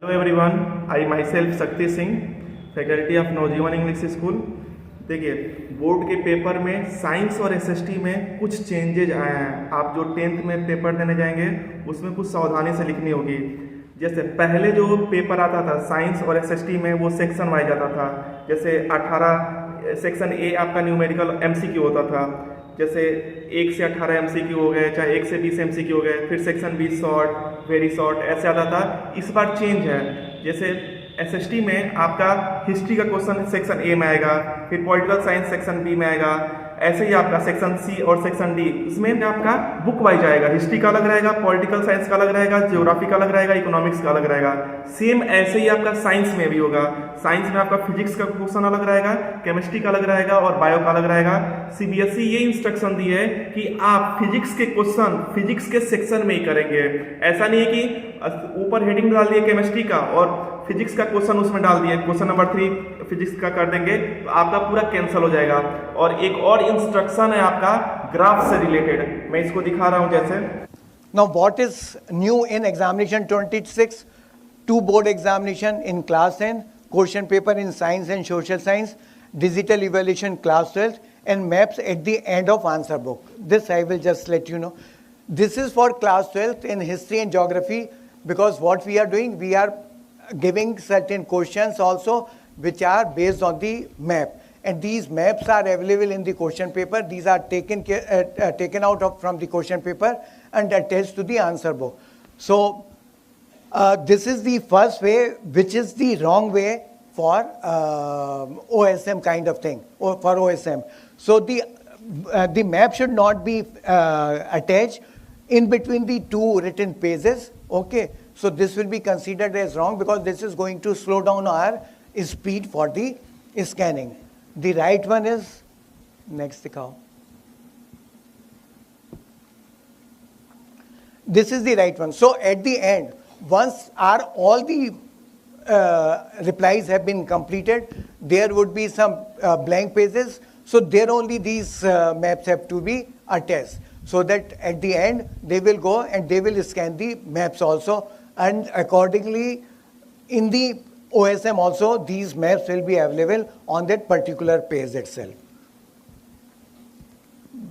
Hello everyone, I myself Shakti Singh, faculty of Navjivan English school. देखिए, board के paper में science और एसएसटी में कुछ चेंजेज आए हैं। आप जो 10th में पेपर देने जाएंगे उसमें कुछ सावधानी से लिखनी होगी। जैसे पहले जो पेपर आता था साइंस और एसएसटी में, वो सेक्शन वाइज आता था। जैसे 18 सेक्शन ए आपका न्यूमेरिकल एमसीक्यू होता था। जैसे 1 से 18 एमसीक्यू हो गए, चाहे 1 से 20 एमसीक्यू हो गए, फिर सेक्शन 20 शॉर्ट, वेरी शॉर्ट, ऐसे आता था। इस बार चेंज है। जैसे एसएसटी में आपका हिस्ट्री का क्वेश्चन सेक्शन ए में आएगा, फिर पॉलिटिकल साइंस सेक्शन बी में आएगा। ऐसे ही आपका सेक्शन सी और सेक्शन डी, इसमें आपका बुक वाइज आएगा। हिस्ट्री का अलग रहेगा, पॉलिटिकल साइंस का अलग रहेगा, ज्योग्राफी का अलग रहेगा, इकोनॉमिक्स का अलग रहेगा। सेम ऐसे ही आपका साइंस में भी होगा। साइंस में आपका फिजिक्स का क्वेश्चन अलग रहेगा, केमिस्ट्री का अलग रहेगा और बायो का अलग रहेगा। सीबीएसई ये इंस्ट्रक्शन दी है कि आप फिजिक्स के क्वेश्चन फिजिक्स के सेक्शन में ही करेंगे। ऐसा नहीं है कि ऊपर हेडिंग डाल दिए केमिस्ट्री का और फिजिक्स का क्वेश्चन उसमें डाल दिए, क्वेश्चन नंबर 3 फिजिक्स का कर देंगे तो आपका पूरा कैंसिल हो जाएगा। और एक और इंस्ट्रक्शन है आपका ग्राफ से रिलेटेड, मैं इसको दिखा रहा हूं। जैसे Now, what is new in examination 26? 2 board examination in class 10, question paper in science and social science, digital evaluation class 12, and maps at the end of answer book. This I will just let you know. This is for class 12 in history and geography, because what we are doing, we are giving certain questions also which are based on the map. And these maps are available in the question paper. These are taken out from the question paper and attached to the answer book. So this is the first way, which is the wrong way for OSM kind of thing, or for OSM. So the map should not be attached in between the 2 written pages. Okay, so this will be considered as wrong because this is going to slow down our speed for the scanning. The right one is, next dikhao. This is the right one. So at the end, once all the replies have been completed, there would be some blank pages. So there only these maps have to be attached, so that at the end they will go and they will scan the maps also, and accordingly in the OSM also these maps will be available on that particular page itself.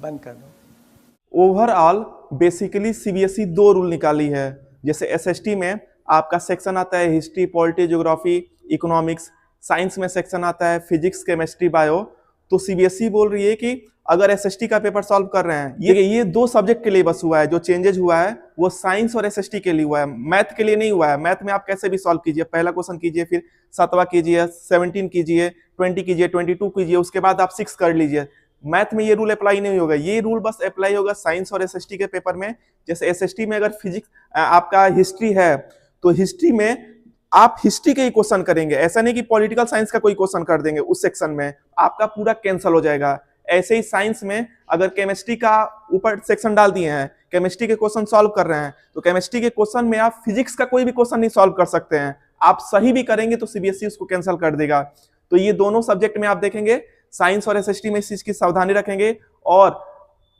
बंद कर दो। Overall basically CBSE 2 rule निकाली है। जैसे SST में आपका section आता है history, polity, geography, economics. Science में सेक्शन आता है फिजिक्स, केमिस्ट्री, बायो। तो सीबीएसई बोल रही है कि अगर एसएसटी का पेपर सॉल्व कर रहे हैं, ये 2 सब्जेक्ट के लिए बस हुआ है। जो चेंजेस हुआ है वो साइंस और एसएसटी के लिए हुआ है, मैथ के लिए नहीं हुआ है। मैथ में आप कैसे भी सॉल्व कीजिए, पहला क्वेश्चन कीजिए, फिर 7वां कीजिए, 17 कीजिए, 20 कीजिए, 22 कीजिए, उसके बाद आप 6 कर लीजिए। मैथ में ये रूल अप्लाई नहीं होगा। ये रूल बस अप्लाई होगा साइंस और एसएसटी के पेपर में। जैसे एसएसटी में अगर फिजिक्स आपका हिस्ट्री है तो हिस्ट्री में आप हिस्ट्री के ही क्वेश्चन करेंगे। ऐसा नहीं कि पॉलिटिकल साइंस का कोई क्वेश्चन कर देंगे उस सेक्शन में, आपका पूरा कैंसिल हो जाएगा। ऐसे ही साइंस में अगर केमिस्ट्री का ऊपर सेक्शन डाल दिए हैं, केमिस्ट्री के क्वेश्चन सॉल्व कर रहे हैं, तो केमिस्ट्री के क्वेश्चन में आप फिजिक्स का कोई भी क्वेश्चन नहीं सॉल्व कर सकते हैं। आप सही भी करेंगे तो सीबीएसई उसको कैंसिल कर देगा। तो ये दोनों सब्जेक्ट में आप देखेंगे, साइंस और एसएसटी में इस चीज की सावधानी रखेंगे। और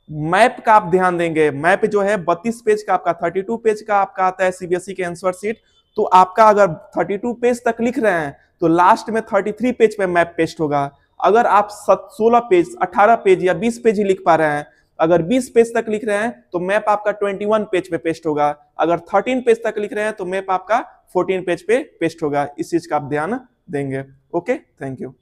मैप का आप ध्यान देंगे। मैप जो है 32 पेज का आपका, 32 पेज का आपका आता है सीबीएसई के आंसर शीट। तो आपका अगर 32 पेज तक लिख रहे हैं तो लास्ट में 33 पेज पे मैप पेस्ट होगा। अगर आप 16 पेज, 18 पेज या 20 पेज ही लिख पा रहे हैं, अगर 20 पेज तक लिख रहे हैं तो मैप आपका 21 पेज पे पेस्ट होगा। अगर 13 पेज तक लिख रहे हैं तो मैप आपका 14 पेज पे पेस्ट होगा। इस चीज का आप ध्यान देंगे। Okay, thank you.